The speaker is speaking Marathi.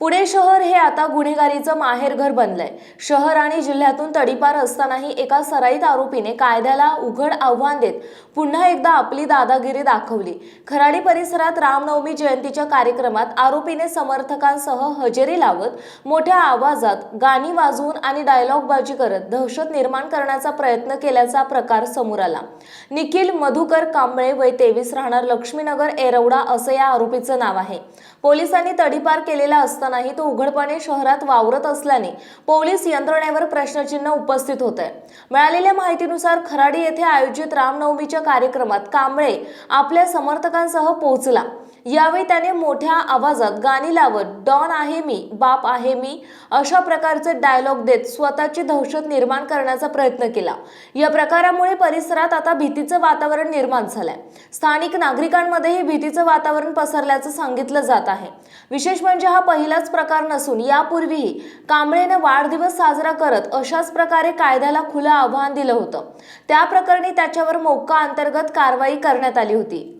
पुणे शहर हे आता गुन्हेगारीचं माहेरघर बनलंय। शहर आणि जिल्ह्यातून तडीपार असतानाही एका सराईत आरोपीने कायद्याला उघड आव्हान देत पुन्हा एकदा आपली दादागिरी दाखवली। खराडी परिसरात रामनवमी जयंतीच्या कार्यक्रमात आरोपीने समर्थकांसह हजेरी लावत मोठ्या आवाजात गाणी वाजवून आणि डायलॉगबाजी करत दहशत निर्माण करण्याचा प्रयत्न केल्याचा प्रकार समोर आला। निखिल मधुकर कांबळे वय 23 राहणार लक्ष्मीनगर एरवडा असं या आरोपीचं नाव आहे। पोलिसांनी तडीपार केलेला असतानाही तो उघडपणे शहरात वावरत असल्याने पोलीस यंत्रणेवर प्रश्नचिन्ह उपस्थित होते। मिळालेल्या माहितीनुसार खराडी येथे आयोजित रामनवमीच्या कार्यक्रमात कांबळे आपल्या समर्थकांसह पोहोचला। यावेळी त्याने मोठ्या आवाजात गाणी लावत डॉन आहे मी, बाप आहे मी अशा प्रकारचे डायलॉग देत स्वतःची दहशत निर्माण करण्याचा प्रयत्न केला। या प्रकारामुळे परिसरात आता भीतीचं वातावरण निर्माण झालंय। स्थानिक नागरिकांमध्येही भीतीचं वातावरण पसरल्याचं सांगितलं जात आहे। विशेष म्हणजे हा पहिलाच प्रकार नसून यापूर्वीही कांबळेने वाढदिवस साजरा करत अशाच प्रकारे कायद्याला खुलं आव्हान दिलं होतं। त्या प्रकरणी त्याच्यावर मोक्का अंतर्गत कारवाई करण्यात आली होती।